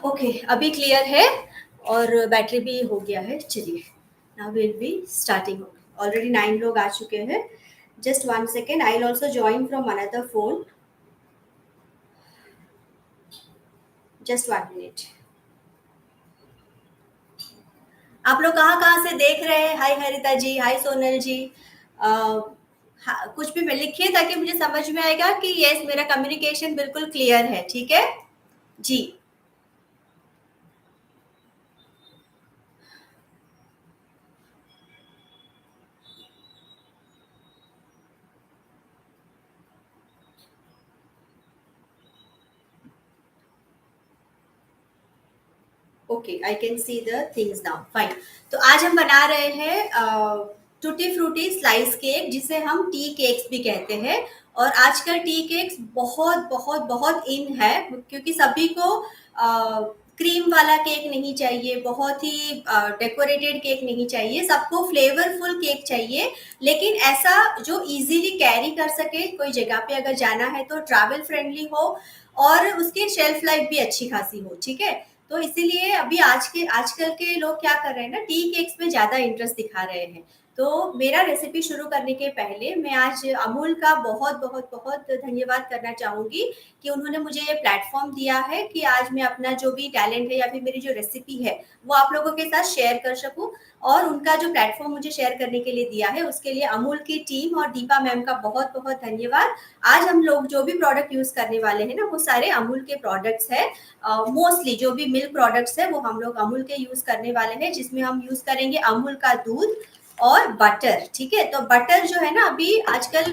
Okay, अभी clear है और बैटरी भी हो गया है। चलिए, now will be starting. Already 9 लोग आ चुके हैं। Just 1 second, I will also join from another phone. Just 1 minute. आप लोग कहाँ-कहाँ से देख रहे हैं? हाय हरिता जी, हाय सोनल जी। अ, कुछ भी लिखिए ताकि मुझे समझ में आएगा कि यस मेरा कम्युनिकेशन बिल्कुल क्लियर है, ठीक है? जी। Okay, I can see the things now, fine. तो आज हम बना रहे हैं टूटी फ्रूटी स्लाइस केक, जिसे हम टी केक्स भी कहते हैं। और आजकल टी केक्स बहुत बहुत बहुत इन है, क्योंकि सभी को क्रीम वाला केक नहीं चाहिए, बहुत ही डेकोरेटेड केक नहीं चाहिए, सबको फ्लेवरफुल केक चाहिए। लेकिन ऐसा जो इजीली कैरी कर सके, कोई जगह पे अगर जाना है तो ट्रैवल फ्रेंडली हो और उसकी शेल्फ लाइफ भी अच्छी खासी हो, ठीक है? तो इसीलिए अभी आजकल के लोग क्या कर रहे हैं ना, टी केक्स में ज़्यादा इंटरेस्ट दिखा रहे हैं। तो मेरा रेसिपी शुरू करने के पहले मैं आज अमूल का बहुत धन्यवाद करना चाहूँगी कि उन्होंने मुझे ये प्लेटफ़ॉर्म दिया है कि आज मैं अपना जो भी टैलेंट है या फिर मेरी जो रेसिपी है, वो आप लोगों के साथ शेयर कर सकूँ। और उनका जो प्लेटफ़ॉर्म मुझे शेयर करने के लिए दिया है, उसके लिए अमूल की टीम और दीपा मैम का बहुत-बहुत धन्यवाद। आज हम लोग जो भी प्रोडक्ट यूज़ करने वाले हैं ना, वो सारे अमूल के प्रोडक्ट्स हैं। मोस्टली जो भी मिल्क प्रोडक्ट्स है वो हम लोग अमूल के यूज करने वाले हैं, जिसमें हम यूज करेंगे अमूल का दूध और बटर, ठीक है? तो बटर जो है ना, अभी आजकल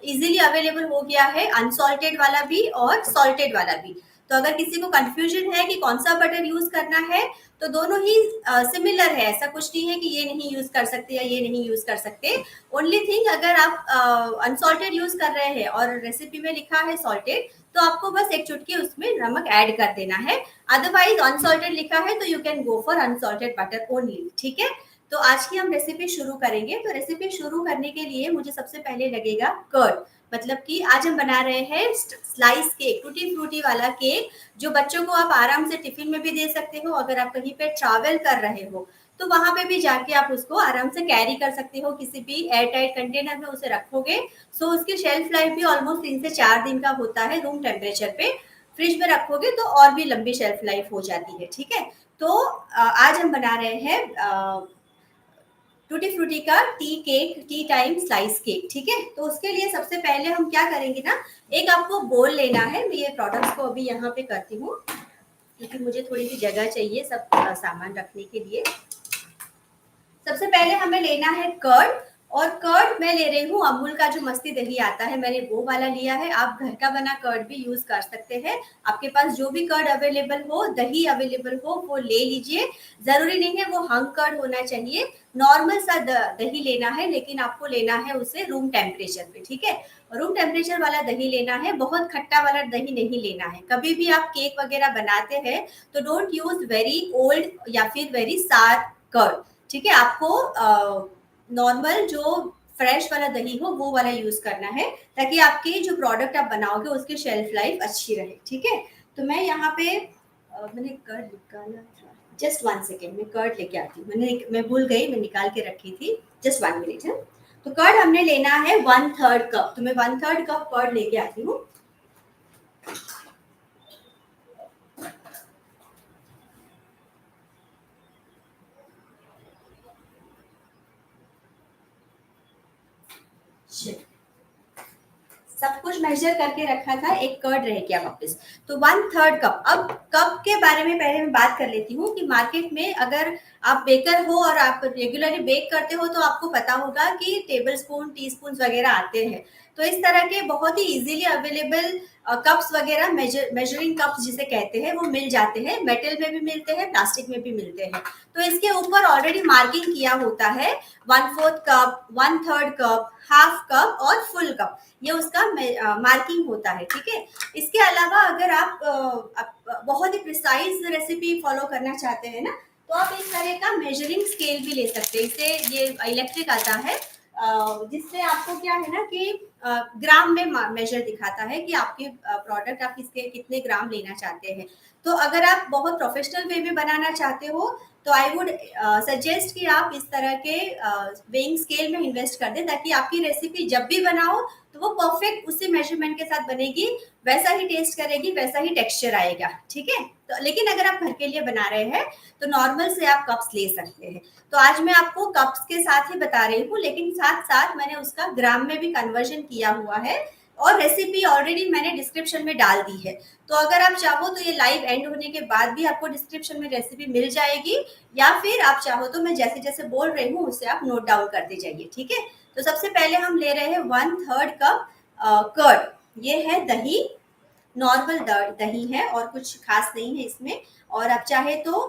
इजीली अवेलेबल हो गया है, अनसॉल्टेड वाला भी और सॉल्टेड वाला भी। तो अगर किसी को कंफ्यूजन है कि कौन सा बटर यूज करना है, तो दोनों ही सिमिलर है। ऐसा कुछ नहीं है कि ये नहीं यूज कर सकते या ये नहीं यूज कर सकते। ओनली थिंग, अगर आप अनसॉल्टेड यूज कर रहे हैं और रेसिपी में लिखा है सॉल्टेड, तो आपको बस एक चुटकी उसमें नमक ऐड कर देना है। अदरवाइज अनसॉल्टेड लिखा है तो you can go for unsalted butter only, ठीक है? तो आज की हम रेसिपी शुरू करेंगे। तो रेसिपी शुरू करने के लिए मुझे सबसे पहले लगेगा कर्ड। मतलब कि आज हम बना रहे हैं स्लाइस केक, टूटी फ्रूटी वाला केक, जो बच्चों को आप आराम से टिफिन में भी दे सकते हो। अगर आप कहीं पे ट्रैवल कर रहे हो तो वहां पे भी जाके आप उसको आराम से कैरी कर सकते हो, किसी भी एयर टाइट कंटेनर में उसे रखोगे। सो उसकी शेल्फ लाइफ भी ऑलमोस्ट 3 से 4 दिन का होता है रूम टेम्परेचर पे। फ्रिज में रखोगे तो और भी लंबी शेल्फ लाइफ हो जाती है, ठीक है? तो आज हम बना रहे हैं टूटी फ्रूटी का tea cake, T time slice cake, ठीक है? तो उसके लिए सबसे पहले हम क्या करेंगे ना, एक आपको बोल लेना है। मैं ये प्रोडक्ट्स को अभी यहाँ पे करती हूँ, क्योंकि मुझे थोड़ी सी जगह चाहिए सब सामान रखने के लिए। सबसे पहले हमें लेना है कर्ड। और कर्ड मैं ले रही हूँ अमूल का, जो मस्ती दही आता है, मैंने वो वाला लिया है। आप घर का बना कर्ड भी यूज कर सकते हैं। आपके पास जो भी कर्ड अवेलेबल हो, दही अवेलेबल हो, वो ले लीजिए। जरूरी नहीं है वो हंग कर्ड होना चाहिए, नॉर्मल सा दही लेना है, लेकिन आपको लेना है उसे रूम टेम्परेचर पे, ठीक है? रूम टेम्परेचर वाला दही लेना है, बहुत खट्टा वाला दही नहीं लेना है। कभी भी आप केक वगैरह बनाते हैं तो डोंट यूज वेरी ओल्ड या फिर वेरी सार कर्ड, ठीक है? आपको नॉर्मल जो फ्रेश वाला दही हो वो वाला यूज करना है, ताकि आपकी जो प्रोडक्ट आप बनाओगे उसकी शेल्फ लाइफ अच्छी रहे, ठीक है? तो मैं यहाँ पे मैंने कर्ड निकाला था। जस्ट 1 सेकेंड, मैं कर्ड लेके आती हूँ। मैं भूल गई, मैं निकाल के रखी थी। जस्ट 1 मिनट है। तो कर्ड हमने लेना है 1/3 कप। तो मैं 1/3 कप कर्ड लेके आती हूँ। सब कुछ मेजर करके रखा था, एक कर्ड रह गया वापस। तो 1/3 कप। अब कप के बारे में पहले मैं बात कर लेती हूँ कि मार्केट में अगर आप बेकर हो और आप रेगुलरली बेक करते हो तो आपको पता होगा कि टेबल स्पून, टी स्पून वगैरह आते हैं। तो इस तरह के बहुत ही इजीली अवेलेबल कप्स वगैरह, मेजरिंग कप्स जिसे कहते हैं, वो मिल जाते हैं। मेटल में भी मिलते हैं, प्लास्टिक में भी मिलते हैं। तो इसके ऊपर ऑलरेडी मार्किंग किया होता है, 1/4 कप, 1/3 कप, हाफ कप और फुल कप। ये उसका मार्किंग होता है, ठीक है? इसके अलावा अगर आप बहुत ही प्रिसाइज रेसिपी फॉलो करना चाहते हैं ना, तो आप इस तरह का मेजरिंग स्केल भी ले सकते हैं। इससे ये इलेक्ट्रिक आता है, जिससे आपको क्या है ना कि ग्राम में मेजर दिखाता है कि आपके प्रोडक्ट आप किसके कितने ग्राम लेना चाहते हैं। तो अगर आप बहुत प्रोफेशनल वे में बनाना चाहते हो तो आई वुड सजेस्ट कि आप इस तरह के वेइंग स्केल में इन्वेस्ट कर दें, ताकि आपकी रेसिपी जब भी बनाओ तो वो परफेक्ट उसी मेजरमेंट के साथ बनेगी, वैसा ही टेस्ट करेगी, वैसा ही टेक्सचर आएगा। ठीक है, तो लेकिन अगर आप घर के लिए बना रहे हैं तो नॉर्मल से आप कप्स ले सकते हैं। तो आज मैं आपको कप्स के साथ ही बता रही हूँ, लेकिन साथ साथ मैंने उसका ग्राम में भी कन्वर्जन किया हुआ है और रेसिपी ऑलरेडी मैंने डिस्क्रिप्शन में डाल दी है। तो अगर आप चाहो तो ये लाइव एंड होने के बाद भी आपको डिस्क्रिप्शन में रेसिपी मिल जाएगी, या फिर आप चाहो तो मैं जैसे जैसे बोल रही हूँ उसे आप नोट डाउन करते जाइए। ठीक है, तो सबसे पहले हम ले रहे हैं 1/3 कप कर्ड। ये है दही, नॉर्मल दही है और कुछ खास नहीं है इसमें। और आप चाहे तो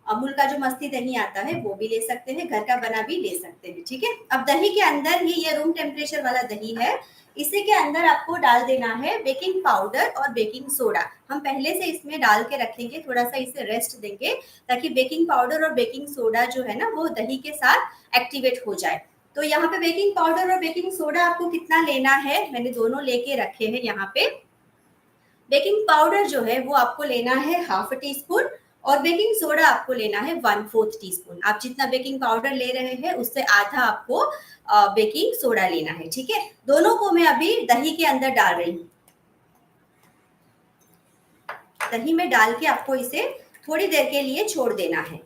अमूल का जो मस्ती दही आता है वो भी ले सकते हैं, घर का बना भी ले सकते हैं। ठीक है, अब दही के अंदर ही, ये रूम टेम्परेचर वाला दही है, इसी के अंदर आपको डाल देना है बेकिंग पाउडर और बेकिंग सोडा। हम पहले से इसमें डाल के रखेंगे, थोड़ा सा इसे रेस्ट देंगे ताकि बेकिंग पाउडर और बेकिंग सोडा जो है ना वो दही के साथ एक्टिवेट हो जाए। तो यहाँ पे बेकिंग पाउडर और बेकिंग सोडा आपको कितना लेना है, मैंने दोनों लेके रखे हैं यहाँ पे। बेकिंग पाउडर जो है वो आपको लेना है 1/2 टीस्पून और बेकिंग सोडा आपको लेना है 1/4 टीस्पून। आप जितना बेकिंग पाउडर ले रहे हैं उससे आधा आपको बेकिंग सोडा लेना है। ठीक है, दोनों को मैं अभी दही के अंदर डाल रही हूँ। दही में डाल के आपको इसे थोड़ी देर के लिए छोड़ देना है।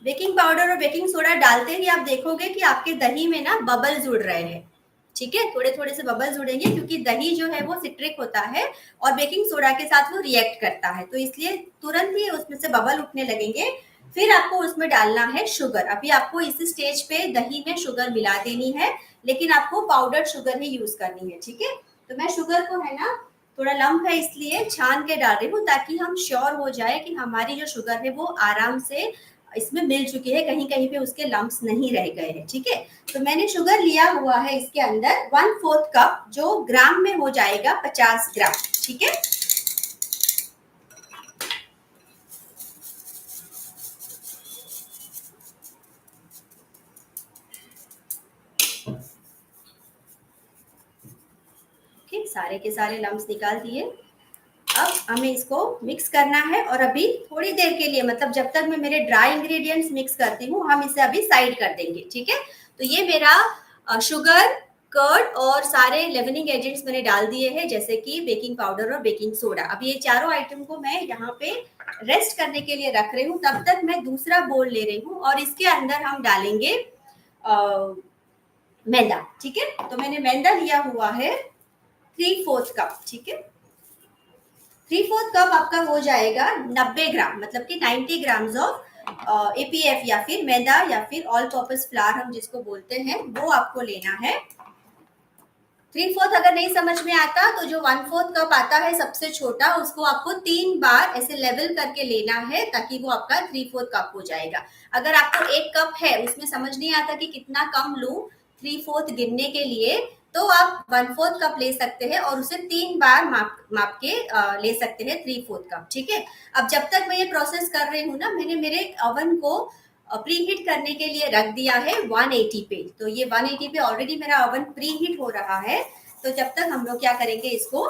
बेकिंग पाउडर और बेकिंग सोडा डालते ही आप देखोगे कि आपके दही में ना बबल्स उड़ रहे हैं। ठीक है, थोड़े थोड़े से बबल्स उड़ेंगे क्योंकि दही जो है वो सिट्रिक होता है और बेकिंग सोडा के साथ वो रिएक्ट करता है, तो इसलिए तुरंत ही उसमें से बबल उठने लगेंगे। फिर आपको उसमें डालना है शुगर। अभी आपको इस स्टेज पे दही में शुगर मिला देनी है, लेकिन आपको पाउडर शुगर ही यूज करनी है। ठीक है, तो मैं शुगर को है ना थोड़ा लम्प है इसलिए छान के डाल रही हूँ, ताकि हम श्योर हो जाए कि हमारी जो शुगर है वो आराम से इसमें मिल चुकी है, कहीं कहीं पे उसके लम्प्स नहीं रह गए हैं। ठीक है, तो मैंने शुगर लिया हुआ है इसके अंदर 1/4 कप, जो ग्राम में हो जाएगा 50 ग्राम। ठीक है, ठीक, सारे के सारे लम्प्स निकाल दिए। अब हमें इसको मिक्स करना है और अभी थोड़ी देर के लिए, मतलब जब तक मैं मेरे ड्राई इंग्रेडिएंट्स मिक्स करती हूँ, हम इसे अभी साइड कर देंगे। ठीक है, तो ये मेरा शुगर, कर्ड और सारे लेवनिंग एजेंट्स मैंने डाल दिए हैं, जैसे कि बेकिंग पाउडर और बेकिंग सोडा। अब ये चारों आइटम को मैं यहाँ पे रेस्ट करने के लिए रख रही हूँ। तब तक मैं दूसरा बोल ले रही हूँ और इसके अंदर हम डालेंगे मैदा। ठीक है, तो मैंने मैदा लिया हुआ है 3/4 कप। ठीक है, 3/4 कप आपका हो जाएगा 90 ग्राम, मतलब कि 90 ग्राम्स ऑफ एपीएफ या फिर मैदा या फिर ऑल पर्पस फ्लावर हम जिसको बोलते हैं, वो आपको लेना है। 3/4 अगर नहीं समझ में आता तो जो 1/4 कप आता है सबसे छोटा, उसको आपको 3 बार ऐसे लेवल करके लेना है, ताकि वो आपका 3/4 कप हो जाएगा। अगर आपको 1 कप है उसमें समझ नहीं आता कि कितना कम लूं 3/4 गिनने के लिए, तो आप 1/4 कप ले सकते हैं और उसे 3 बार माप के ले सकते हैं 3/4 कप। ठीक है, अब जब तक मैं ये प्रोसेस कर रही हूँ ना, मैंने मेरे ओवन को प्री हीट करने के लिए रख दिया है 180 पे। तो ये 180 पे ऑलरेडी मेरा ओवन प्री हीट हो रहा है। तो जब तक हम लोग क्या करेंगे, इसको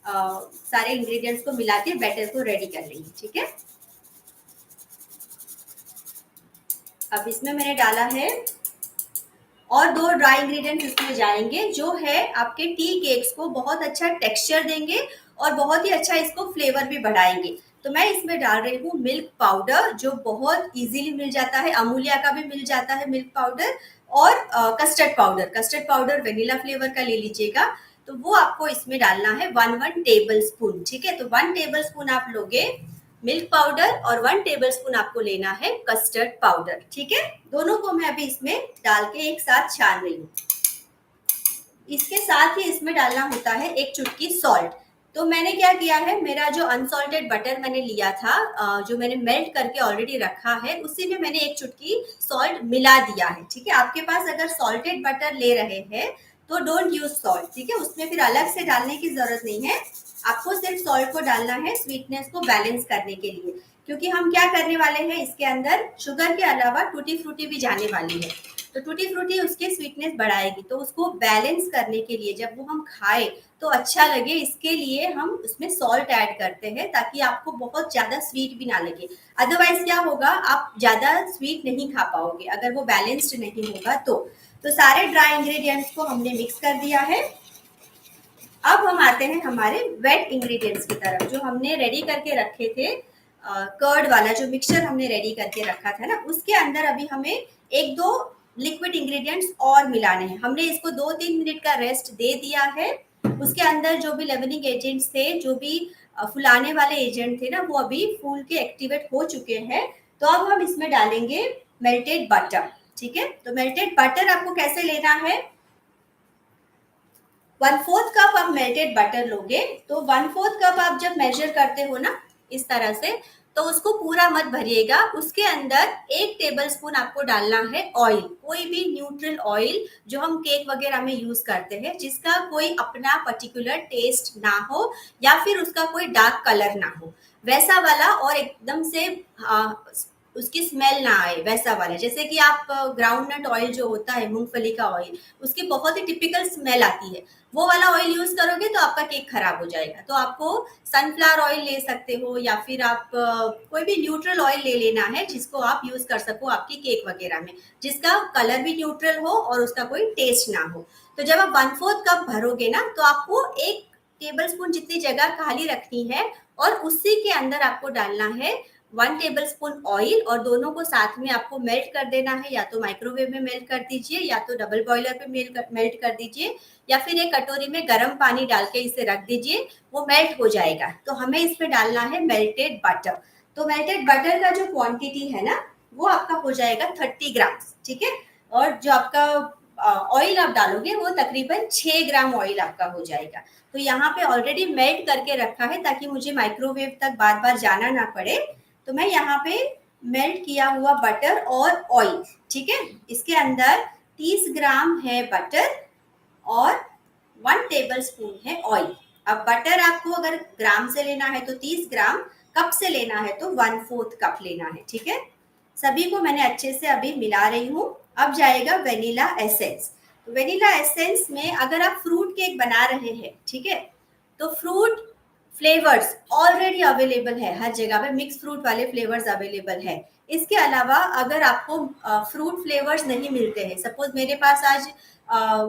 सारे इंग्रेडिएंट्स को मिला के बैटर को रेडी कर लेंगे। ठीक है, अब इसमें मैंने डाला है और 2 ड्राई इंग्रेडिएंट्स इसमें जाएंगे, जो है आपके टी केक्स को बहुत अच्छा टेक्सचर देंगे और बहुत ही अच्छा इसको फ्लेवर भी बढ़ाएंगे। तो मैं इसमें डाल रही हूँ मिल्क पाउडर, जो बहुत इजीली मिल जाता है, अमूलिया का भी मिल जाता है मिल्क पाउडर, और custard powder. Custard powder vanilla flavour का ले लीजिएगा, तो वो आपको इसमें डालना है 1 टेबल स्पून। ठीक है, तो 1 टेबल स्पून आप लोगे मिल्क पाउडर और 1 टेबल स्पून आपको लेना है कस्टर्ड पाउडर। ठीक है, दोनों को मैं अभी इसमें डाल के एक साथ छान रही हूँ। इसके साथ ही इसमें डालना होता है 1 चुटकी सॉल्ट। तो मैंने क्या किया है, मेरा जो अनसॉल्टेड बटर मैंने लिया था, जो मैंने मेल्ट करके ऑलरेडी रखा है, उसी में मैंने 1 चुटकी सॉल्ट मिला दिया है। ठीक है, आपके पास अगर सॉल्टेड बटर ले रहे हैं तो डोंट यूज सॉल्ट। ठीक है, उसमें फिर अलग से डालने की जरूरत नहीं है, आपको सिर्फ सॉल्ट को डालना है स्वीटनेस को बैलेंस करने के लिए। क्योंकि हम क्या करने वाले हैं, इसके अंदर शुगर के अलावा टूटी फ्रूटी भी जाने वाली है। तो टूटी फ्रूटी उसके स्वीटनेस बढ़ाएगी, तो उसको बैलेंस करने के लिए जब वो हम खाए तो अच्छा लगे, इसके लिए हम उसमें सॉल्ट ऐड करते हैं ताकि आपको बहुत ज्यादा स्वीट भी ना लगे। अदरवाइज क्या होगा, आप ज्यादा स्वीट नहीं खा पाओगे अगर वो बैलेंस्ड नहीं होगा तो सारे ड्राई इंग्रेडिएंट्स को हमने मिक्स कर दिया है। अब हम आते हैं हमारे वेट इंग्रेडिएंट्स की तरफ, जो हमने रेडी करके रखे थे। कर्ड वाला जो मिक्सचर हमने रेडी करके रखा था ना, उसके अंदर अभी हमें एक दो लिक्विड इंग्रेडिएंट्स और मिलाने हैं। हमने इसको 2-3 मिनट का रेस्ट दे दिया है। उसके अंदर जो भी लेवनिंग एजेंट्स थे, जो भी फुलाने वाले एजेंट थे ना, वो अभी फूल के एक्टिवेट हो चुके हैं। तो अब हम इसमें डालेंगे मेल्टेड बटर। ठीक है, तो मेल्टेड बटर आपको कैसे लेना है, 1/4 कप आप मेल्टेड बटर लोगे। तो 1/4 कप आप जब मेजर करते हो ना इस तरह से, तो उसको पूरा मत भरिएगा। उसके अंदर 1 टेबल स्पून आपको डालना है ऑयल, कोई भी न्यूट्रल ऑयल जो हम केक वगैरह में यूज करते हैं, जिसका कोई अपना पर्टिकुलर टेस्ट ना हो या फिर उसका कोई डार्क कलर ना हो, वैसा वाला, और एकदम से उसकी स्मेल ना आए वैसा वाला। जैसे कि आप ग्राउंड नट ऑयल जो होता है, मूंगफली का ऑयल, उसकी बहुत ही टिपिकल स्मेल आती है, वो वाला ऑयल यूज करोगे तो आपका केक खराब हो जाएगा। तो आपको सनफ्लावर ऑयल ले सकते हो या फिर आप कोई भी न्यूट्रल ऑयल ले लेना है जिसको आप यूज कर सको आपकी केक वगैरह में, जिसका कलर भी न्यूट्रल हो और उसका कोई टेस्ट ना हो। तो जब आप 1/4 कप भरोगे ना, तो आपको 1 टेबल स्पून जितनी जगह खाली रखनी है और उसी के अंदर आपको डालना है 1 टेबल स्पून ऑयल, और दोनों को साथ में आपको मेल्ट कर देना है। या तो माइक्रोवेव में मेल्ट कर दीजिए, या तो डबल बॉयलर पे मेल्ट कर दीजिए, या फिर एक कटोरी में गर्म पानी डाल के इसे रख दीजिए, वो मेल्ट हो जाएगा। तो हमें इसमें डालना है मेल्टेड बटर। तो मेल्टेड बटर का जो क्वांटिटी है ना, वो आपका हो जाएगा 30 ग्राम। ठीक है, और जो आपका ऑयल आप डालोगे वो तकरीबन 6 ग्राम ऑयल आपका हो जाएगा। तो यहाँ पे ऑलरेडी मेल्ट करके रखा है ताकि मुझे माइक्रोवेव तक बार बार जाना ना पड़े। तो मैं यहाँ पे मेल्ट किया हुआ बटर और ऑयल, ठीक है, इसके अंदर 30 ग्राम है बटर और 1 टेबल स्पून है ऑयल। अब बटर आपको अगर ग्राम से लेना है तो 30 ग्राम, कप से लेना है तो 1/4 कप लेना है। ठीक है, सभी को मैंने अच्छे से अभी मिला रही हूँ। अब जाएगा वेनिला एसेंस। वेनिला एसेंस में अगर आप फ्रूट केक बना रहे हैं, ठीक है, तो फ्रूट फ्लेवर्स ऑलरेडी अवेलेबल है हर जगह पे, मिक्स फ्रूट वाले फ्लेवर्स अवेलेबल है। इसके अलावा अगर आपको फ्रूट फ्लेवर्स नहीं मिलते हैं, सपोज मेरे पास आज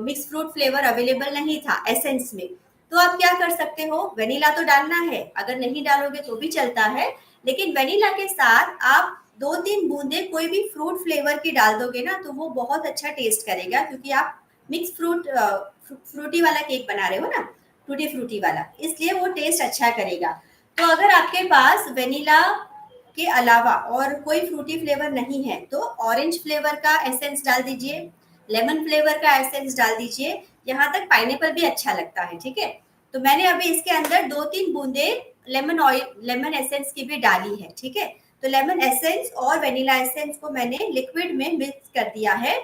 मिक्स फ्रूट फ्लेवर अवेलेबल नहीं था एसेंस में, तो आप क्या कर सकते हो, वेनिला तो डालना है, अगर नहीं डालोगे तो भी चलता है, लेकिन वेनिला के साथ आप 2-3 बूंदे कोई भी फ्रूट फ्लेवर की डाल दोगे ना, तो वो बहुत अच्छा टेस्ट करेगा, क्योंकि आप मिक्स फ्रूटी वाला केक बना रहे हो ना, टूटी फ्रूटी वाला, इसलिए वो टेस्ट अच्छा करेगा। तो अगर आपके पास वेनिला के अलावा और कोई फ्रूटी फ्लेवर नहीं है, तो ऑरेंज फ्लेवर का एसेंस डाल दीजिए, लेमन फ्लेवर का एसेंस डाल दीजिए, यहाँ तक पाइनएप्पल भी अच्छा लगता है। ठीक है, तो मैंने अभी इसके अंदर 2-3 बूंदे लेमन एसेंस की भी डाली है। ठीक है, तो लेमन एसेंस और वेनिला एसेंस को मैंने लिक्विड में मिक्स कर दिया है।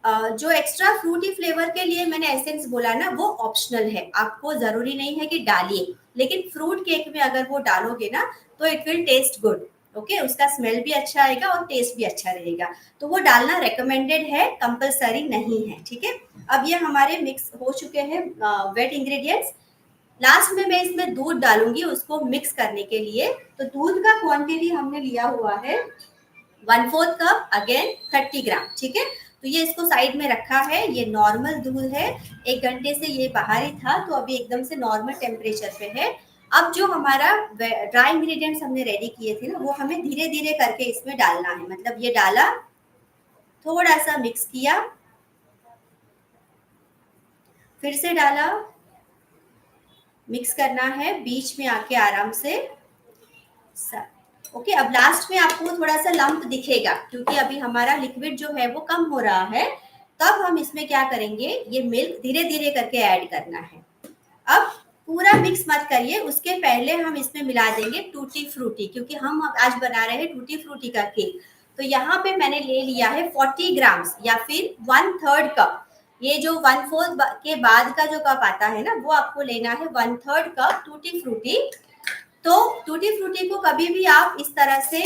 जो एक्स्ट्रा फ्रूटी फ्लेवर के लिए मैंने एसेंस बोला ना, वो ऑप्शनल है, आपको जरूरी नहीं है कि डालिए, लेकिन फ्रूट केक में अगर वो डालोगे ना तो it will taste good. Okay, उसका स्मेल भी अच्छा आएगा और टेस्ट भी अच्छा रहेगा, तो वो डालना रिकमेंडेड है, कंपलसरी नहीं है। ठीक है, अब ये हमारे मिक्स हो चुके हैं वेट इंग्रेडिएंट्स। लास्ट में मैं इसमें दूध डालूंगी उसको मिक्स करने के लिए। तो दूध का क्वांटिटी हमने लिया हुआ है 1/4 कप, अगेन 30 ग्राम। ठीक है, तो ये इसको साइड में रखा है, ये नॉर्मल दूध है, 1 घंटे से ये बाहर ही था, तो अभी एकदम से नॉर्मल टेम्परेचर पे है। अब जो हमारा ड्राई इंग्रेडिएंट्स हमने रेडी किए थे ना, वो हमें धीरे धीरे करके इसमें डालना है। मतलब ये डाला, थोड़ा सा मिक्स किया, फिर से डाला, मिक्स करना है, बीच में आके आराम से। ओके, अब लास्ट में आपको थोड़ा सा लंप दिखेगा, क्योंकि अभी हमारा लिक्विड जो है वो कम हो रहा है। तब हम इसमें क्या करेंगे, ये मिल्क धीरे धीरे करके ऐड करना है। अब पूरा मिक्स मत करिए, उसके पहले हम इसमें मिला देंगे टूटी फ्रूटी, क्योंकि हम आज बना रहे हैं टूटी फ्रूटी का केक। तो यहाँ पे मैंने ले लिया है 40 ग्राम या फिर 1/3 कप। ये जो 1/4 के बाद का जो कप आता है ना, वो आपको लेना है 1/3 कप टूटी फ्रूटी। तो टूटी फ्रूटी को कभी भी आप इस तरह से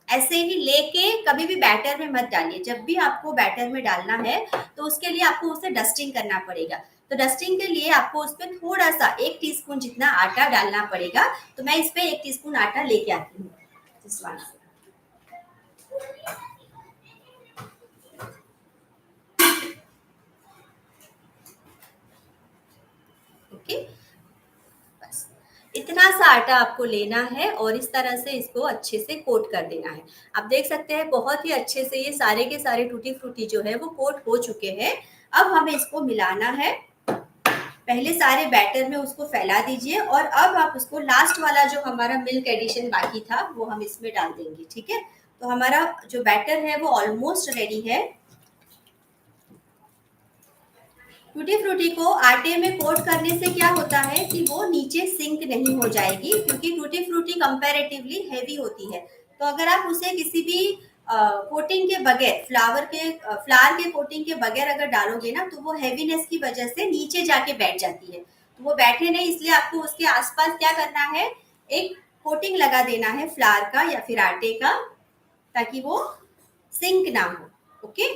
ऐसे ही लेके कभी भी बैटर में मत डालिए। जब भी आपको बैटर में डालना है तो उसके लिए आपको उसे डस्टिंग करना पड़ेगा। तो डस्टिंग के लिए आपको उसमें थोड़ा सा 1 टीस्पून जितना आटा डालना पड़ेगा। तो मैं इस पे 1 टीस्पून आटा लेके आती हूँ। ओके, बस इतना सा आटा आपको लेना है और इस तरह से इसको अच्छे से कोट कर देना है। आप देख सकते हैं बहुत ही अच्छे से ये सारे के सारे टूटी फ्रूटी जो है वो कोट हो चुके हैं। अब हमें इसको मिलाना है। पहले सारे बैटर में उसको फैला दीजिए और अब आप उसको लास्ट वाला जो हमारा मिल्क एडिशन बाकी था वो हम इसमें डाल देंगे। ठीक है, तो हमारा जो बैटर है वो ऑलमोस्ट रेडी है। टूटी फ्रूटी को आटे में कोट करने से क्या होता है कि वो नीचे सिंक नहीं हो जाएगी, क्योंकि टूटी फ्रूटी कंपैरेटिवली हैवी होती है। तो अगर आप उसे किसी भी कोटिंग के बगैर फ्लावर के कोटिंग के बगैर अगर डालोगे ना तो वो हैवीनेस की वजह से नीचे जाके बैठ जाती है। तो वो बैठे नहीं, इसलिए आपको उसके आसपास क्या करना है, एक कोटिंग लगा देना है फ्लावर का या फिर आटे का, ताकि वो सिंक ना हो। ओके,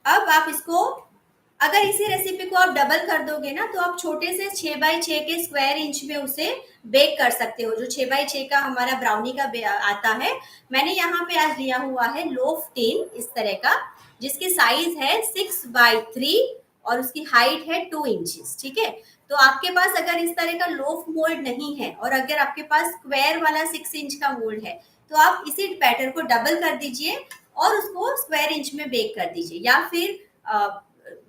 अब आप इसको, अगर इसी रेसिपी को आप डबल कर दोगे ना तो आप छोटे से 6x6 के स्क्वायर इंच में उसे बेक कर सकते हो। जो 6x6 का हमारा ब्राउनी का आता है, मैंने यहाँ पे आज लिया हुआ है लोफ टिन इस तरह का, जिसकी साइज है 6x3 और उसकी हाइट है 2 इंचेस। ठीक है, तो आपके पास अगर इस तरह का लोफ मोल्ड नहीं है और अगर आपके पास स्क्वायर वाला 6 इंच का मोल्ड है तो आप इसी बैटर को डबल कर दीजिए और उसको स्क्वायर इंच में बेक कर दीजिए। या फिर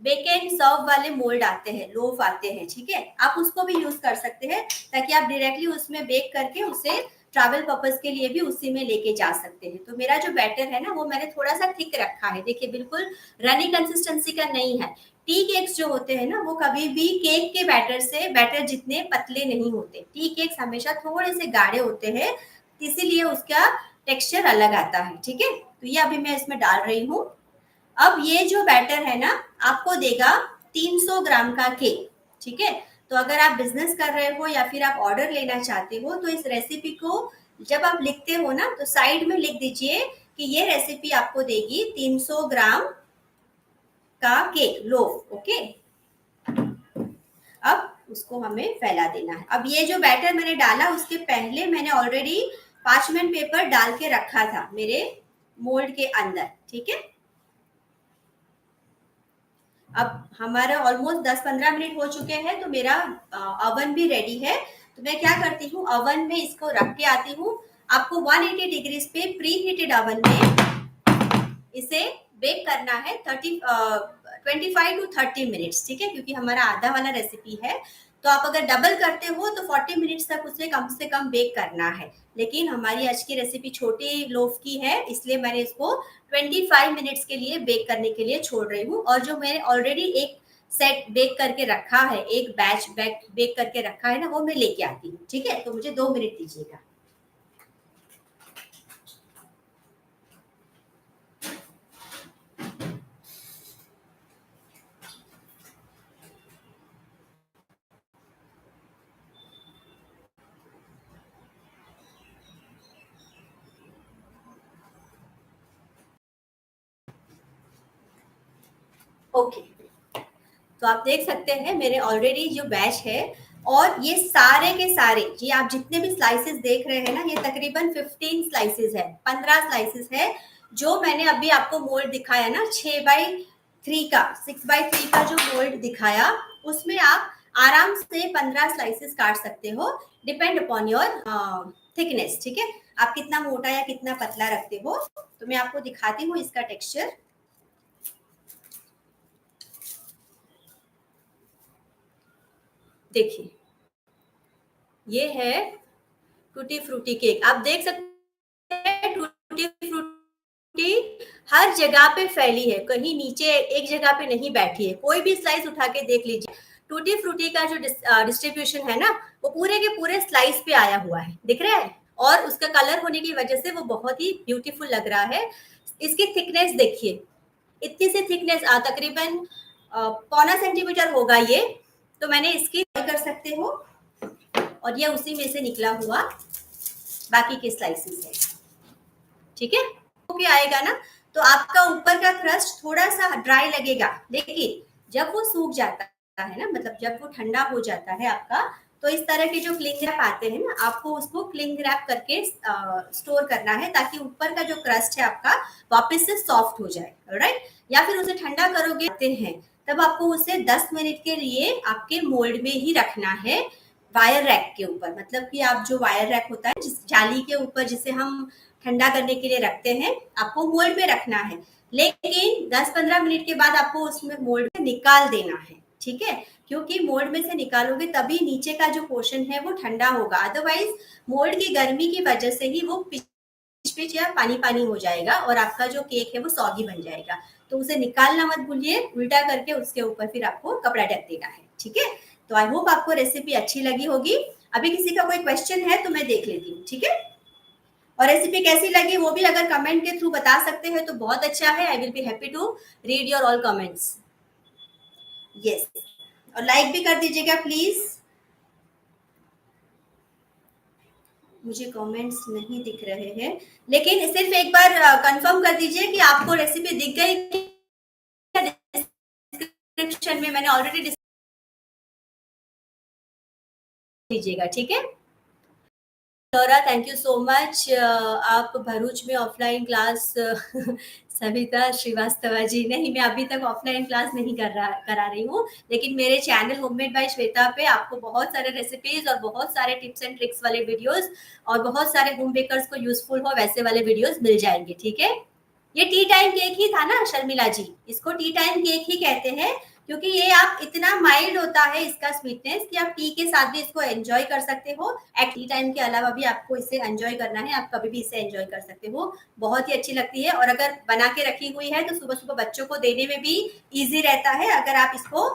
बेक एंड सर्व वाले मोल्ड आते हैं, लोफ आते हैं। ठीक है, आप उसको भी यूज कर सकते हैं ताकि आप डायरेक्टली उसमें बेक करके उसे ट्रैवल पर्पस के लिए भी उसी में लेके जा सकते हैं। तो मेरा जो बैटर है ना वो मैंने थोड़ा सा थिक रखा है। देखिए बिल्कुल रनी कंसिस्टेंसी का नहीं है। टी केक्स जो होते हैं ना वो कभी भी केक के बैटर जितने पतले नहीं होते। टी केक्स हमेशा थोड़े से गाढ़े होते हैं, इसीलिए उसका टेक्सचर अलग आता है। ठीक है, तो ये अभी मैं इसमें डाल रही हूँ। अब ये जो बैटर है ना आपको देगा 300 ग्राम का केक। ठीक है, तो अगर आप बिजनेस कर रहे हो या फिर आप ऑर्डर लेना चाहते हो तो इस रेसिपी को जब आप लिखते हो ना तो साइड में लिख दीजिए कि ये रेसिपी आपको देगी 300 ग्राम का केक लोफ। ओके, अब उसको हमें फैला देना है। अब ये जो बैटर मैंने डाला उसके पहले मैंने ऑलरेडी पार्चमेंट पेपर डाल के रखा था मेरे मोल्ड के अंदर। ठीक है, अब हमारा ऑलमोस्ट 10-15 मिनट हो चुके हैं तो मेरा अवन भी रेडी है। तो मैं क्या करती हूँ, अवन में इसको रख के आती हूँ। आपको 180 डिग्रीज पे प्री हीटेड अवन में इसे बेक करना है 25 टू 30 मिनट्स। ठीक है, क्योंकि हमारा आधा वाला रेसिपी है। तो आप अगर डबल करते हो तो 40 मिनट्स तक उसे कम से कम बेक करना है। लेकिन हमारी आज की रेसिपी छोटी लोफ की है, इसलिए मैंने इसको 25 मिनट्स के लिए बेक करने के लिए छोड़ रही हूँ। और जो मैंने ऑलरेडी एक सेट बेक करके रखा है, एक बैच बेक करके रखा है ना, वो मैं लेके आती हूँ। ठीक है, तो मुझे 2 मिनट दीजिएगा। ओके, तो आप देख सकते हैं मेरे ऑलरेडी जो बैच है और ये सारे के सारे, ये आप जितने भी स्लाइसेस देख रहे हैं ना, ये तकरीबन 15 स्लाइसेस है, 15 स्लाइसेस है। जो मैंने अभी आपको मोल्ड दिखाया ना 6x3 का, 6x3 का जो मोल्ड दिखाया, उसमें आप आराम से 15 स्लाइसेस काट सकते हो, डिपेंड अपॉन योर थिकनेस। ठीक है, आप कितना मोटा या कितना पतला रखते हो। तो मैं आपको दिखाती हूँ इसका टेक्सचर। देखिए ये है टूटी फ्रूटी केक। आप देख सकते हैं टूटी फ्रूटी हर जगह पे फैली है, कहीं नीचे एक जगह पे नहीं बैठी है। कोई भी स्लाइस उठा के देख लीजिए, टूटी फ्रूटी का जो डिस्ट्रीब्यूशन है ना वो पूरे के पूरे स्लाइस पे आया हुआ है, दिख रहा है। और उसका कलर होने की वजह से वो बहुत ही ब्यूटीफुल लग रहा है। इसकी थिकनेस देखिए, इतनी सी थिकनेस तकरीबन 1.25 सेंटीमीटर होगा ये। तो मैंने इसकी कर सकते हो और ये उसी में से निकला हुआ बाकी के स्लाइसेस है, ठीक है। ओके आएगा ना, तो आपका ऊपर का क्रस्ट थोड़ा सा ड्राई लगेगा, लेकिन जब वो सूख जाता है ना, मतलब जब वो ठंडा हो जाता है आपका, तो इस तरह के जो क्लिंग रैप आते हैं ना, आपको उसको क्लिंग रैप करके स्टोर करना है, ताकि ऊपर का जो क्रस्ट है आपका वापस से सॉफ्ट हो जाए, राइट। या फिर उसे ठंडा करोगे हैं, तब आपको उसे 10 मिनट के लिए आपके मोल्ड में ही रखना है, वायर रैक के ऊपर। मतलब कि आप जो वायर रैक होता है जिस जाली के ऊपर, जिसे हम ठंडा करने के लिए रखते हैं, आपको मोल्ड में रखना है, लेकिन 10-15 मिनट के बाद आपको उसमें मोल्ड में निकाल देना है, ठीक है। क्योंकि मोल्ड में से निकालोगे तभी नीचे का जो पोर्शन है वो ठंडा होगा, अदरवाइज मोल्ड की गर्मी की वजह से ही वो पिच या पानी पानी हो जाएगा और आपका जो केक है वो सॉगी बन जाएगा। तो उसे निकालना मत भूलिए, उल्टा करके उसके ऊपर फिर आपको कपड़ा ढक देना है, ठीक है। तो आई होप आपको रेसिपी अच्छी लगी होगी। अभी किसी का कोई क्वेश्चन है तो मैं देख लेती हूँ, ठीक है। और रेसिपी कैसी लगी वो भी अगर कमेंट के थ्रू बता सकते हैं तो बहुत अच्छा है। I will be happy to read your all comments. Yes, और लाइक भी कर दीजिएगा प्लीज। मुझे कमेंट्स नहीं दिख रहे हैं, लेकिन सिर्फ एक बार कंफर्म कर दीजिए कि आपको रेसिपी दिख गई। डिस्क्रिप्शन में मैंने ऑलरेडी दीजिएगा, ठीक है। लौरा, थैंक यू सो मच। आप भरूच में ऑफलाइन क्लास सविता श्रीवास्तव जी, नहीं मैं अभी तक ऑफलाइन क्लास नहीं करा रही हूँ, लेकिन मेरे चैनल होममेड बाय श्वेता पे आपको बहुत सारे रेसिपीज और बहुत सारे टिप्स एंड ट्रिक्स वाले वीडियोस और बहुत सारे होम बेकर्स को यूजफुल हो वैसे वाले वीडियोस मिल जाएंगे, ठीक है। ये टी टाइम केक ही था ना शर्मिला जी, इसको टी टाइम केक ही कहते हैं, क्योंकि ये आप इतना माइल्ड होता है इसका स्वीटनेस कि आप टी के साथ भी इसको एंजॉय कर सकते हो। टी टाइम के अलावा भी आपको इसे एंजॉय करना है, आप कभी भी इसे एंजॉय कर सकते हो, बहुत ही अच्छी लगती है। और अगर बना के रखी हुई है तो सुबह सुबह बच्चों को देने में भी इजी रहता है। अगर आप इसको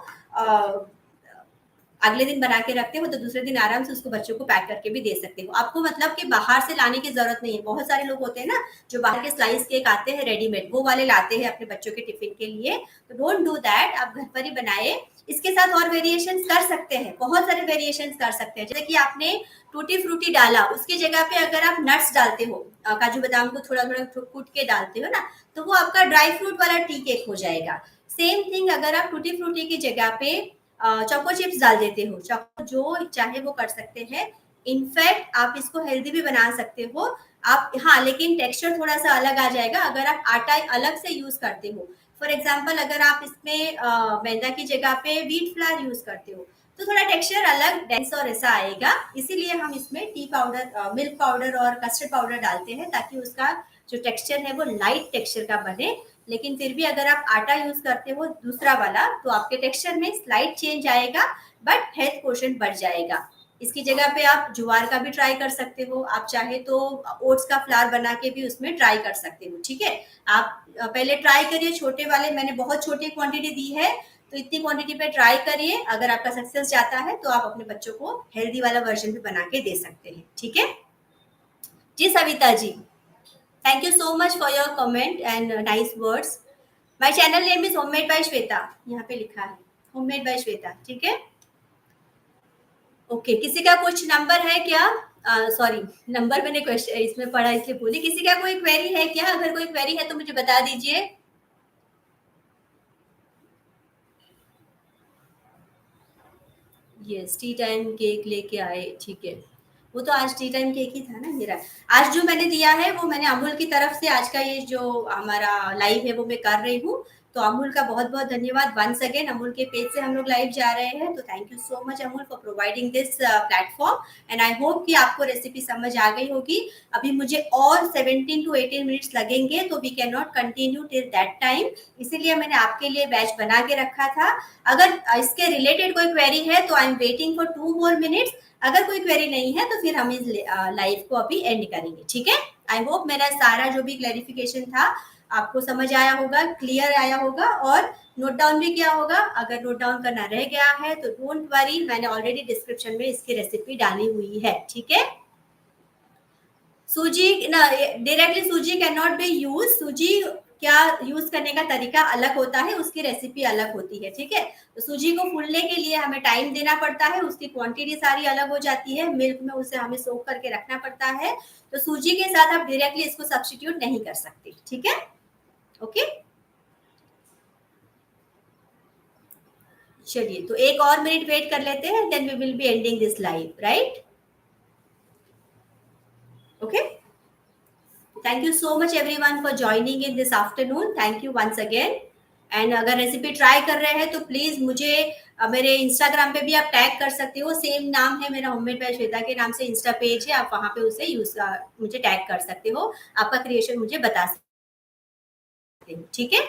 अगले दिन बना के रखते हो तो दूसरे दिन आराम से उसको बच्चों को पैक करके भी दे सकते हो। आपको मतलब कि बाहर से लाने की जरूरत नहीं है। बहुत सारे लोग होते हैं ना जो बाहर के स्लाइस केक आते हैं रेडीमेड, वो वाले लाते हैं अपने बच्चों के टिफिन के लिए, तो डोंट डू दैट, आप घर पर ही बनाए। इसके साथ और वेरिएशन कर सकते हैं, बहुत सारे वेरिएशन कर सकते हैं। जैसे कि आपने टूटी फ्रूटी डाला, उसकी जगह पे अगर आप नट्स डालते हो, काजू बादाम को थोड़ा थोड़ा कूट के डालते हो ना, तो वो आपका ड्राई फ्रूट वाला टी केक हो जाएगा। सेम थिंग अगर आप टूटी फ्रूटी की जगह पे चोको चिप्स डाल देते हो, चोको जो चाहे वो कर सकते हैं। इनफैक्ट आप इसको हेल्दी भी बना सकते हो आप, हाँ, लेकिन टेक्सचर थोड़ा सा अलग आ जाएगा अगर आप आटा अलग से यूज करते हो। फॉर एग्जाम्पल अगर आप इसमें मैदा की जगह पे व्हीट फ्लावर यूज करते हो तो थोड़ा टेक्सचर अलग डेंस और ऐसा आएगा। इसीलिए हम इसमें टी पाउडर, मिल्क पाउडर और कस्टर्ड पाउडर डालते हैं, ताकि उसका जो टेक्सचर है वो लाइट टेक्सचर का बने। लेकिन फिर भी अगर आप आटा यूज करते हो दूसरा वाला तो आपके टेक्सचर में स्लाइट चेंज आएगा, बट हेल्थ क्वोशंट बढ़ जाएगा। इसकी जगह पे आप ज्वार का भी ट्राई कर सकते हो, आप चाहे तो ओट्स का फ्लावर बना के भी उसमें ट्राई कर सकते हो, ठीक है। आप पहले ट्राई करिए छोटे वाले, मैंने बहुत छोटी क्वांटिटी दी है, तो इतनी क्वांटिटी पे ट्राई करिए। अगर आपका सक्सेस जाता है तो आप अपने बच्चों को हेल्दी वाला वर्जन भी बना के दे सकते हैं, ठीक है जी। Savita ji, thank you so much for your comment and nice words. My channel name is Homemade by Shweta, यहाँ पे लिखा है Homemade by Shweta, ठीक है। ओके, किसी का कुछ नंबर है क्या? सॉरी, नंबर मैंने क्वेश्चन इसमें पढ़ा इसलिए बोली। किसी का कोई क्वेरी है क्या? अगर कोई क्वेरी है तो मुझे बता दीजिए। यस, टी टाइम केक लेके आए, ठीक है। वो तो आज टी टाइम केक ही था ना मेरा। आज जो मैंने दिया है वो मैंने अमूल की तरफ से, आज का ये जो हमारा लाइव है वो मैं कर रही हूँ, तो अमूल का बहुत बहुत धन्यवाद वंस अगेन। अमूल के पेज से हम लोग लाइव जा रहे हैं, तो thank you so much Amul for providing this platform. And I hope कि आपको रेसिपी समझ आ गई होगी। अभी मुझे और 17 to 18 मिनट्स लगेंगे, तो we can not continue till that time, इसीलिए मैंने आपके लिए बैच बना के रखा था। अगर इसके रिलेटेड कोई क्वेरी है तो I am waiting for 2 more minutes। अगर कोई क्वेरी नहीं है तो फिर हम इस लाइव को अभी एंड करेंगे, ठीक है। आई होप मेरा सारा जो भी क्लैरिफिकेशन था आपको समझ आया होगा, क्लियर आया होगा और नोट डाउन भी किया होगा। अगर नोट डाउन करना रह गया है तो डोंट वरी, मैंने ऑलरेडी डिस्क्रिप्शन में इसकी रेसिपी डाली हुई है, ठीक है। सूजी डायरेक्टली सूजी कैन नॉट बी यूज। सूजी क्या यूज करने का तरीका अलग होता है, उसकी रेसिपी अलग होती है, ठीक है। तो सूजी को फूलने के लिए हमें टाइम देना पड़ता है, उसकी क्वांटिटी सारी अलग हो जाती है, मिल्क में उसे हमें सोक करके रखना पड़ता है। तो सूजी के साथ आप डायरेक्टली इसको सब्स्टिट्यूट नहीं कर सकते, ठीक है। ओके, चलिए तो एक और मिनट वेट कर लेते हैं, then we will be ending this live, right. Okay, thank you so much everyone for joining in this afternoon, thank you once again. And अगर रेसिपी ट्राई कर रहे हैं तो प्लीज मुझे मेरे इंस्टाग्राम पे भी आप टैग कर सकते हो, सेम नाम है मेरा, होममेड बाय श्वेता के नाम से इंस्टा पेज है, आप वहां पे उसे मुझे टैग कर सकते हो, आपका क्रिएशन मुझे बता सकते हो, ठीक है।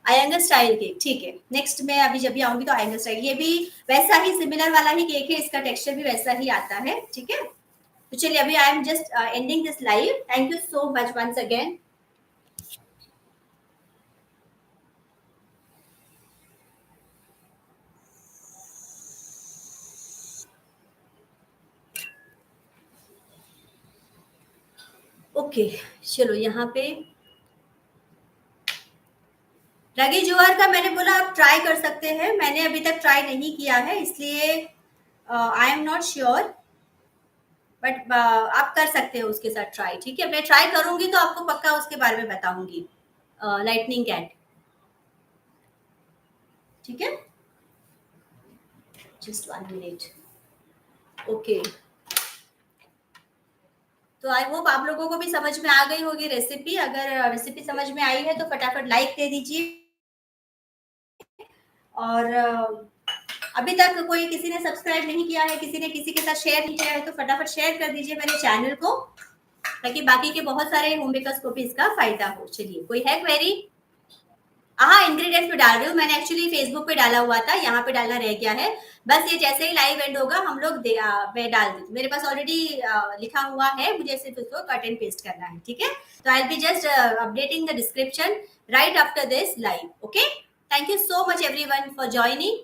आयंगर स्टाइल केक, ठीक है, नेक्स्ट मैं अभी जब भी आऊंगी तो आयंगर स्टाइल, ये भी वैसा ही सिमिलर वाला ही केक है, इसका टेक्सचर भी वैसा ही आता है, ठीक है। तो चलिए अभी I am just ending this live, thank you so much once again. Okay, चलो यहाँ पे रागी ज्वार का मैंने बोला आप ट्राई कर सकते हैं, मैंने अभी तक ट्राई नहीं किया है, इसलिए I am not sure, but आप कर सकते हो उसके साथ ट्राई, ठीक है। मैं ट्राई करूंगी तो आपको पक्का उसके बारे में बताऊंगी, लाइटनिंग कैट, ठीक है। Just 1 minute. ओके, तो आई होप आप लोगों को भी समझ में आ गई होगी रेसिपी, अगर रेसिपी समझ में आई है तो फटाफट लाइक दे दीजिए, और अभी तक कोई किसी ने सब्सक्राइब नहीं किया है, किसी ने किसी के साथ शेयर नहीं किया है तो फटाफट शेयर कर दीजिए मेरे चैनल को, ताकि बाकी के बहुत सारे होम मेकर्स को भी इसका फायदा हो। चलिए, कोई है क्वेरी? हाँ, इंग्रेडिएंट्स पे डाल रही हूँ, मैंने एक्चुअली फेसबुक पे डाला हुआ था, यहाँ पे डालना रह गया है, बस ये जैसे ही लाइव एंड होगा हम लोग मैं डाल दूँ, मेरे पास ऑलरेडी लिखा हुआ है, मुझे सिर्फ उसको कट एंड पेस्ट करना है, ठीक है। तो I be just updating the description right after this live. Okay, thank you so much everyone for joining.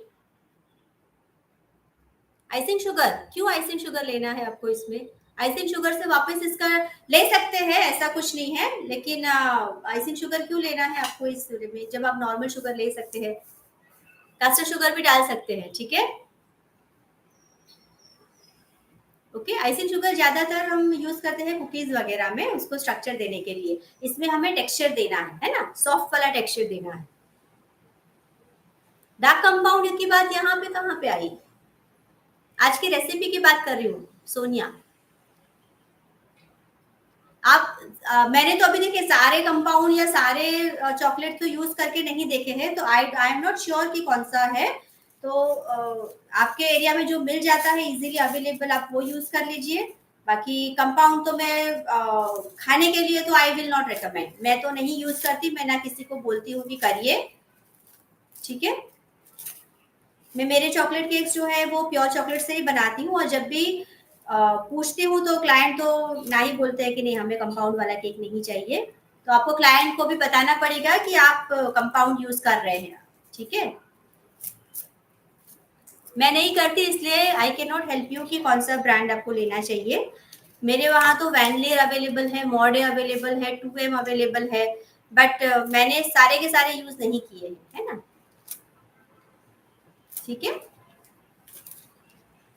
Icing sugar, क्यों आइसिंग शुगर लेना है आपको इसमें? आइसिंग शुगर से वापस इसका ले सकते हैं, ऐसा कुछ नहीं है, लेकिन आइसिंग शुगर क्यों लेना है आपको इस में, जब आप नॉर्मल शुगर ले सकते हैं, कस्टर्ड शुगर भी डाल सकते हैं, ठीक है। ओके, आइसिंग शुगर ज्यादातर हम यूज करते हैं कुकीज वगैरह में, उसको स्ट्रक्चर देने के लिए, इसमें हमें टेक्सचर देना है ना, सॉफ्ट वाला टेक्सचर देना है। डार्क कंपाउंड की बात यहाँ पे कहाँ पे आई? आज की रेसिपी की बात कर रही हूँ सोनिया। आप मैंने तो अभी देखिए सारे कंपाउंड या सारे चॉकलेट तो यूज करके नहीं देखे हैं, तो आई एम नॉट श्योर कि कौन सा है, तो आपके एरिया में जो मिल जाता है इजीली अवेलेबल आप वो यूज कर लीजिए। बाकी कंपाउंड तो मैं खाने के लिए तो आई विल नॉट रिकमेंड, मैं तो नहीं यूज करती, मैं ना किसी को बोलती हूँ कि करिए, ठीक है। मैं मेरे चॉकलेट केक्स जो है वो प्योर चॉकलेट से ही बनाती हूँ, और जब भी पूछती हूँ तो क्लाइंट तो ना ही बोलते हैं कि नहीं हमें कंपाउंड वाला केक नहीं चाहिए, तो आपको क्लाइंट को भी बताना पड़ेगा कि आप कंपाउंड यूज कर रहे हैं, ठीक है। मैं नहीं करती, इसलिए I can not help you कि कौन सा ब्रांड आपको लेना चाहिए। मेरे वहाँ तो वैनलेर अवेलेबल है, मॉडे अवेलेबल है, 2M अवेलेबल है, बट मैंने सारे के सारे यूज नहीं किए हैं, है ना, ठीक है।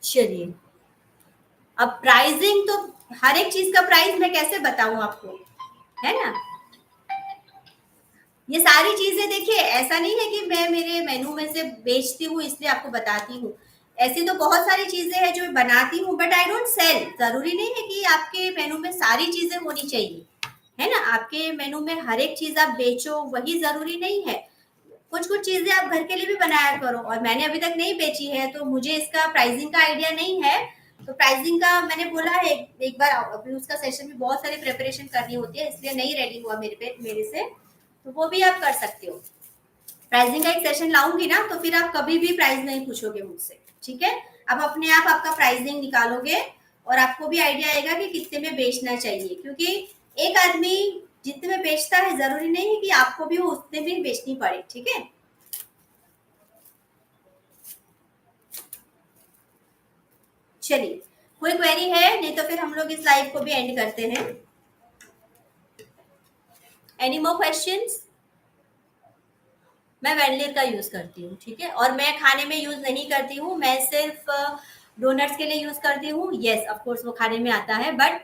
चलिए, अब प्राइसिंग तो हर एक चीज का प्राइस मैं कैसे बताऊं आपको, है ना। ये सारी चीजें देखिए, ऐसा नहीं है कि मैं मेरे मेनू में से बेचती हूँ इसलिए आपको बताती हूँ, ऐसी तो बहुत सारी चीजें हैं जो मैं बनाती हूँ, बट आई डोंट सेल। जरूरी नहीं है कि आपके मेनू में सारी चीजें होनी चाहिए, है ना, आपके मेनू में हर एक चीज आप बेचो वही जरूरी नहीं है, कुछ कुछ चीजें आप घर के लिए भी बनाया करो, और मैंने अभी तक नहीं बेची है तो मुझे इसका प्राइसिंग का आइडिया नहीं है, तो प्राइसिंग का मैंने बोला है एक बार, अभी उसका सेशन में बहुत सारी प्रिपरेशन करनी होती है, इसलिए नहीं रेडी हुआ मेरे से, तो वो भी आप कर सकते हो। प्राइसिंग का एक सेशन लाऊंगी ना तो फिर आप कभी भी प्राइस नहीं पूछोगे मुझसे, ठीक है। आप अपने आप आपका प्राइसिंग निकालोगे और आपको भी आइडिया आएगा कि कितने में बेचना चाहिए, क्योंकि एक आदमी जितने में बेचता है जरूरी नहीं है कि आपको भी वो उतने में बेचनी पड़े, ठीक है। चलिए, कोई क्वेरी है? नहीं तो फिर हम लोग इस लाइव को भी एंड करते हैं। Any more questions? मैं वैनलियर का यूज करती हूँ, ठीक है, और मैं खाने में यूज नहीं करती हूँ, मैं सिर्फ डोनट्स के लिए यूज करती हूँ। यस, ऑफ कोर्स वो खाने में आता है, बट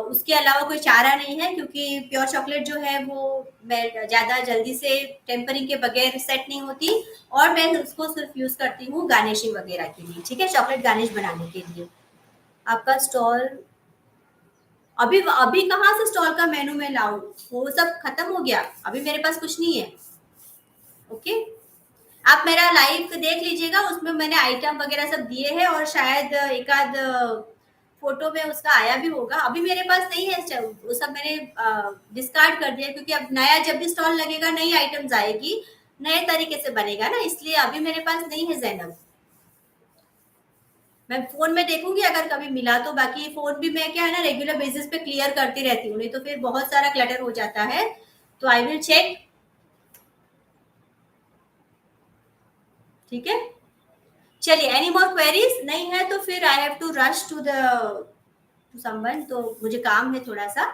उसके अलावा कोई चारा नहीं है, क्योंकि प्योर चॉकलेट जो है वो मैं ज़्यादा जल्दी से टेम्परिंग के बगैर सेट नहीं होती, और मैं उसको सिर्फ यूज करती हूँ गार्निशिंग वगैरह के लिए, ठीक है, चॉकलेट गार्निश बनाने के लिए। आपका स्टॉल अभी अभी कहाँ से स्टॉल का मेनू में लाऊं? वो सब खत्म हो गया, अभी मेरे पास कुछ नहीं है। ओके, आप मेरा लाइव देख लीजिएगा, उसमें मैंने आइटम वगैरह सब दिए हैं, और शायद एक आध फोटो में उसका आया भी होगा। अभी मेरे पास नहीं है, वो सब मैंने डिस्कार्ड कर दिया, क्योंकि अब नया जब भी स्टॉल लगेगा नई आइटम्स आएगी, नए तरीके से बनेगा ना, इसलिए अभी मेरे पास नहीं है जैनब। मैं फोन में देखूंगी अगर कभी मिला तो, बाकी फोन भी मैं क्या है ना रेगुलर बेसिस पे क्लियर करती रहती हूँ, नहीं तो फिर बहुत सारा क्लटर हो जाता है, तो आई विल चेक। ठीक है, चलिए, एनी मोर क्वेरीज नहीं है तो फिर I have to rush to the to someone, तो मुझे काम है थोड़ा सा,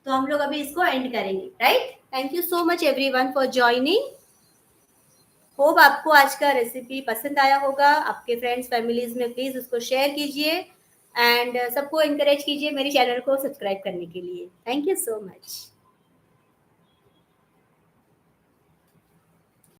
तो हम लोग अभी इसको एंड करेंगे, right? Thank you so much everyone for joining. Hope आपको आज का रेसिपी पसंद आया होगा, आपके फ्रेंड्स फैमिलीज में प्लीज उसको शेयर कीजिए, एंड सबको इनकरेज कीजिए मेरे चैनल को सब्सक्राइब करने के लिए। Thank you so much.